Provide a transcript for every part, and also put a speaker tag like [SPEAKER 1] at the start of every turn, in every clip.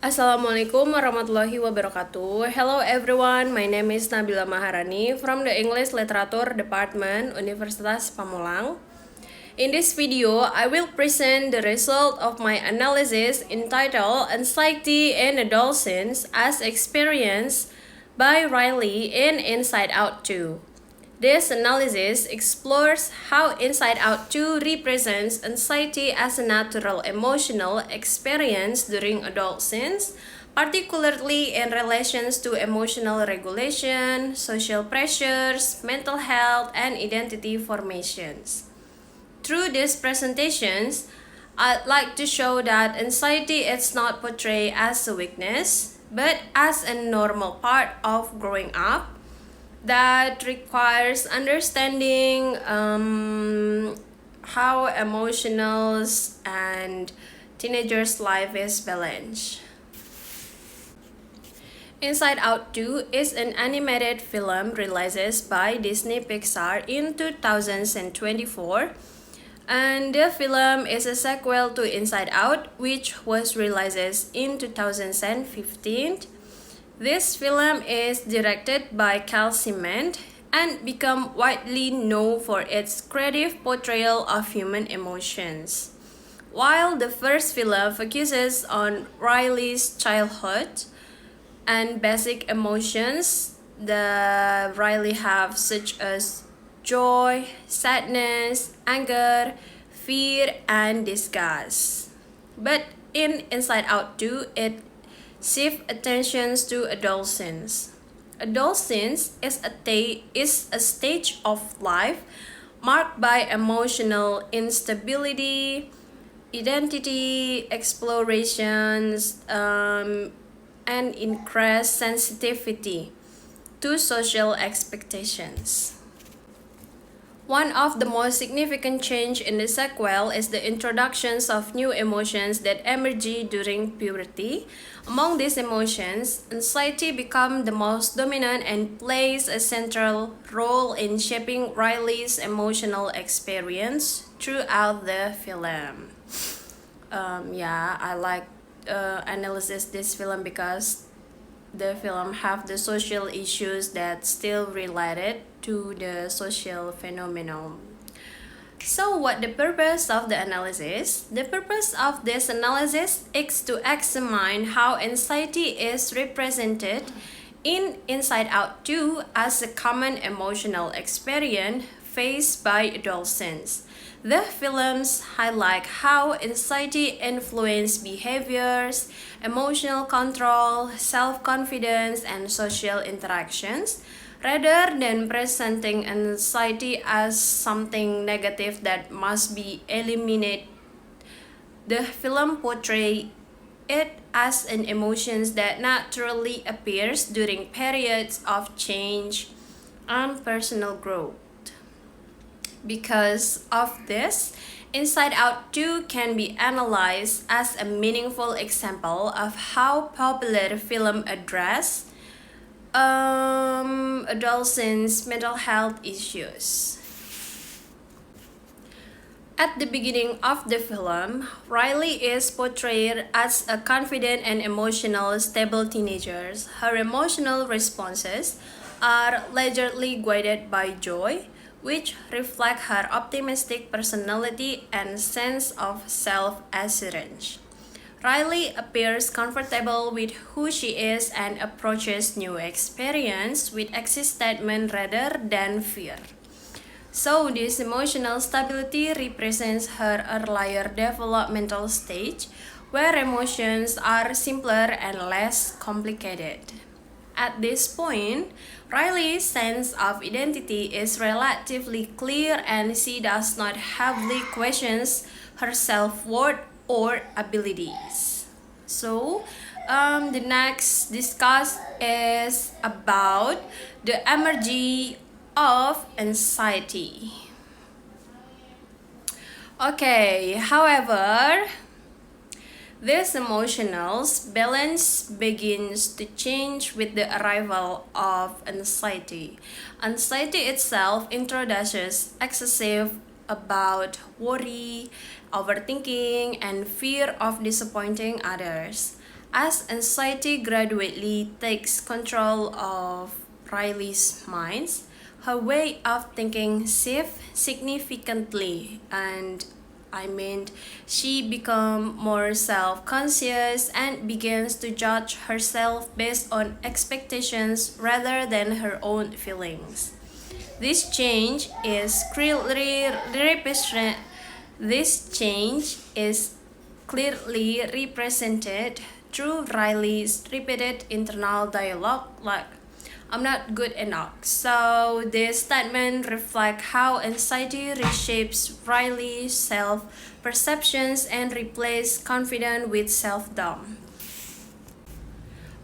[SPEAKER 1] Assalamualaikum warahmatullahi wabarakatuh. Hello everyone, my name is Nabila Maharani from the English Literature Department, Universitas Pamulang. In this video, I will present the result of my analysis entitled Anxiety in Adolescence as Experienced by Riley in Inside Out 2. This analysis explores how Inside Out 2 represents anxiety as a natural emotional experience during adolescence, particularly in relations to emotional regulation, social pressures, mental health, and identity formations. Through these presentations, I'd like to show that anxiety is not portrayed as a weakness, but as a normal part of growing up that requires understanding how emotionals and teenagers' life is balanced. Inside Out 2 is an animated film released by Disney Pixar in 2024, and the film is a sequel to Inside Out, which was released in 2015. This film is directed by Cal Cement and become widely known for its creative portrayal of human emotions. While the first film focuses on Riley's childhood and basic emotions that Riley have, such as joy, sadness, anger, fear, and disgust. But in Inside Out 2, it shift attentions to adolescence. Adolescence is a stage of life marked by emotional instability, identity explorations, and increased sensitivity to social expectations. One of the most significant change in the sequel is the introductions of new emotions that emerge during puberty. Among these emotions, anxiety becomes the most dominant and plays a central role in shaping Riley's emotional experience throughout the film. I like analysis this film because the film have the social issues that still related to the social phenomenon. So what the purpose of the analysis? The purpose of this analysis is to examine how anxiety is represented in Inside Out 2 as a common emotional experience faced by adolescents. The films highlight how anxiety influences behaviors, emotional control, self-confidence, and social interactions, rather than presenting anxiety as something negative that must be eliminated. The film portrays it as an emotion that naturally appears during periods of change and personal growth. Because of this, Inside Out 2 can be analyzed as a meaningful example of how popular film address adolescents' mental health issues. At the beginning of the film, Riley is portrayed as a confident and emotional stable teenager. Her emotional responses are largely guided by joy, which reflect her optimistic personality and sense of self-assurance. Riley appears comfortable with who she is and approaches new experience with excitement rather than fear. So this emotional stability represents her earlier developmental stage, where emotions are simpler and less complicated. At this point, Riley's sense of identity is relatively clear and she does not heavily question her self-worth or abilities. So, the next discuss is about the emergence of anxiety. Okay, however, this emotional balance begins to change with the arrival of anxiety. Anxiety itself introduces excessive about worry, overthinking, and fear of disappointing others. As anxiety gradually takes control of Riley's mind, her way of thinking shifts significantly, and she becomes more self-conscious and begins to judge herself based on expectations rather than her own feelings. This change is clearly represent. This change is clearly represented through Riley's repeated internal dialogue like I'm not good enough. So this statement reflects how anxiety reshapes Riley's self-perceptions and replaces confidence with self-doubt.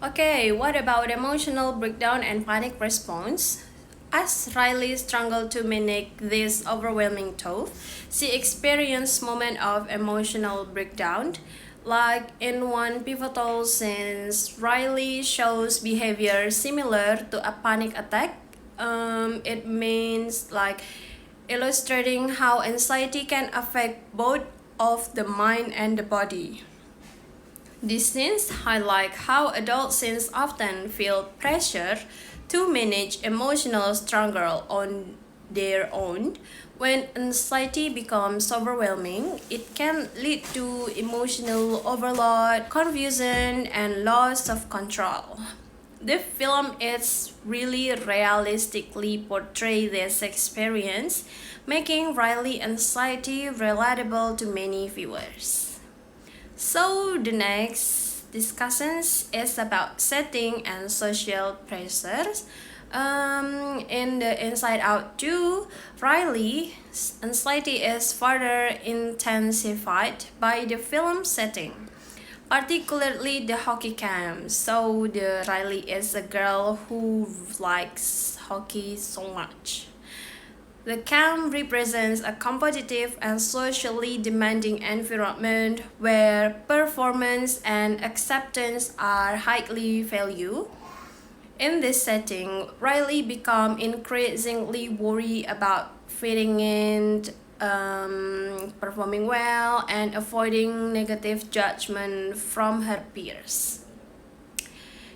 [SPEAKER 1] Okay, what about emotional breakdown and panic response? As Riley struggled to manage this overwhelming thought, she experienced moments of emotional breakdown. Like in one pivotal sense, Riley shows behavior similar to a panic attack. It means like illustrating how anxiety can affect both of the mind and the body. These scenes highlight how adolescents often feel pressure to manage emotional struggle on their own. When anxiety becomes overwhelming, it can lead to emotional overload, confusion, and loss of control. The film is really realistically portray this experience, making Riley anxiety relatable to many viewers. So the next discussions is about setting and social pressures. In the Inside Out 2, Riley's anxiety is further intensified by the film setting, particularly the hockey camp. So the Riley is a girl who likes hockey so much. The camp represents a competitive and socially demanding environment where performance and acceptance are highly valued. In this setting, Riley becomes increasingly worried about fitting in, performing well, and avoiding negative judgment from her peers.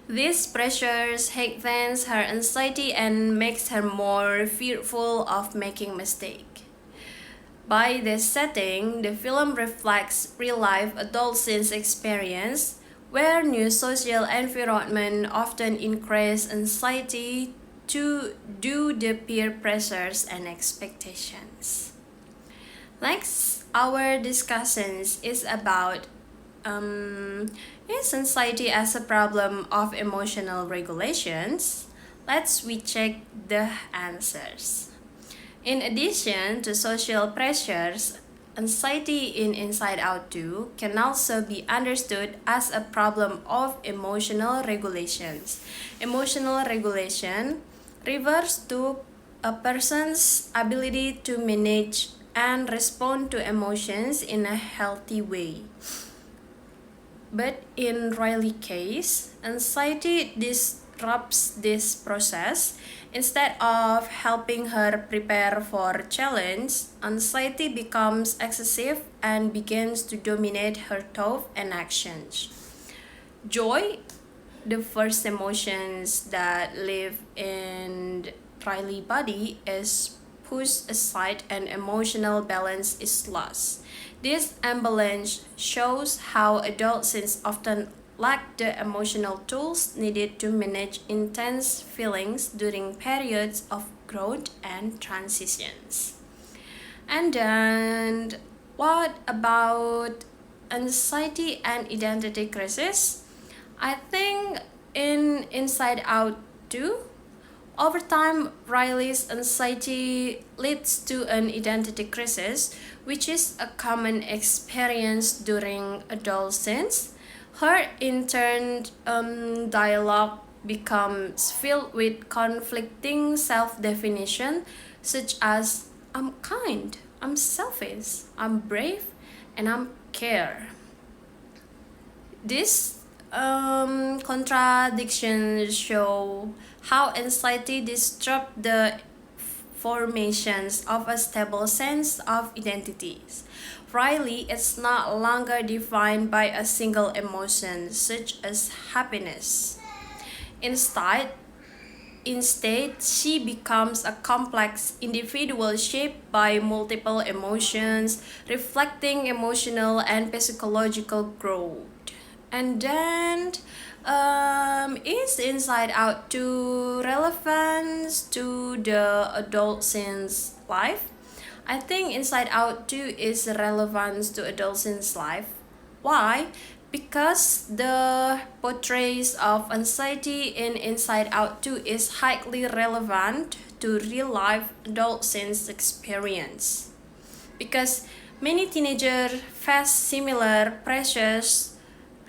[SPEAKER 1] These pressures heightens her anxiety and makes her more fearful of making mistakes. By this setting, the film reflects real-life adolescence experience, where new social environment often increase anxiety due to peer pressures and expectations. Next, our discussions is about is anxiety as a problem of emotional regulations? Let's we check the answers. In addition to social pressures, anxiety in Inside Out 2 can also be understood as a problem of emotional regulations. Emotional regulation refers to a person's ability to manage and respond to emotions in a healthy way. But in Riley's case, anxiety disrupts this process. Instead of helping her prepare for challenge, anxiety becomes excessive and begins to dominate her thoughts and actions. Joy, the first emotions that live in Riley's body, is pushed aside and emotional balance is lost. This imbalance shows how adolescents often lack the emotional tools needed to manage intense feelings during periods of growth and transitions. And then, what about anxiety and identity crisis? I think in Inside Out 2, over time, Riley's anxiety leads to an identity crisis, which is a common experience during adolescence. Her internal dialogue becomes filled with conflicting self-definition, such as I'm kind, I'm selfish, I'm brave, and I'm care. These contradictions show how anxiety disrupts the formations of a stable sense of identity. Riley is no longer defined by a single emotion, such as happiness. Instead, Instead, she becomes a complex individual shaped by multiple emotions, reflecting emotional and psychological growth. And then, is Inside Out 2 relevant to the adolescent's life? I think Inside Out 2 is relevant to adolescent's life. Why? Because the portrays of anxiety in Inside Out 2 is highly relevant to real life adolescence experience. Because many teenagers face similar pressures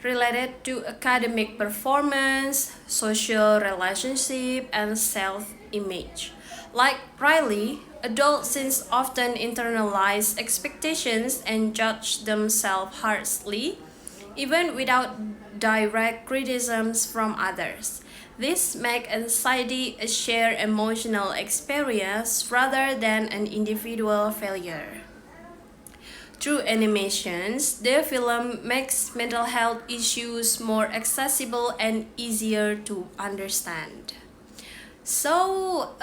[SPEAKER 1] related to academic performance, social relationship, and self-image. Like Riley, adolescents often internalize expectations and judge themselves harshly, even without direct criticisms from others. This makes anxiety a shared emotional experience rather than an individual failure. Through animations, the film makes mental health issues more accessible and easier to understand. So,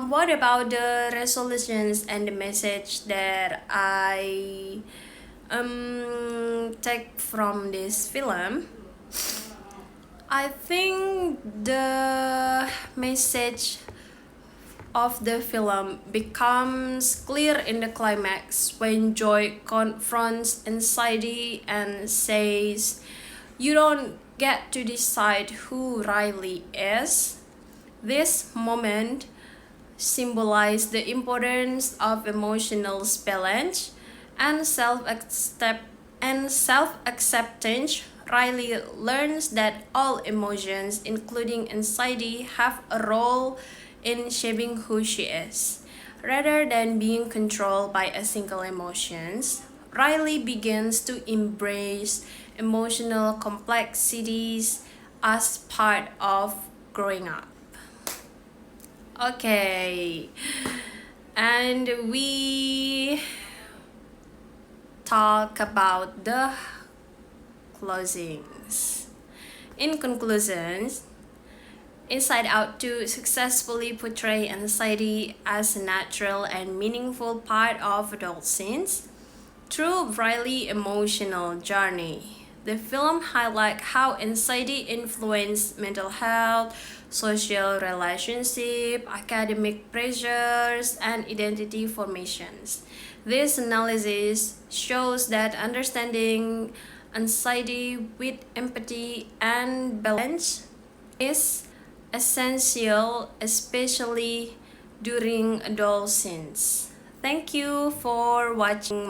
[SPEAKER 1] what about the resolutions and the message that I take from this film? I think the message of the film becomes clear in the climax when Joy confronts anxiety and says, "You don't get to decide who Riley is." This moment symbolizes the importance of emotional balance and self-acceptance. Riley learns that all emotions, including anxiety, have a role in shaping who she is. Rather than being controlled by a single emotion, Riley begins to embrace emotional complexities as part of growing up. Okay, and we talk about the closings. In conclusion, Inside Out 2 successfully portray anxiety as a natural and meaningful part of adolescence through Riley's emotional journey. The film highlights how anxiety influences mental health, social relationships, academic pressures, and identity formations. This analysis shows that understanding anxiety with empathy and balance is essential, especially during adolescence. Thank you for watching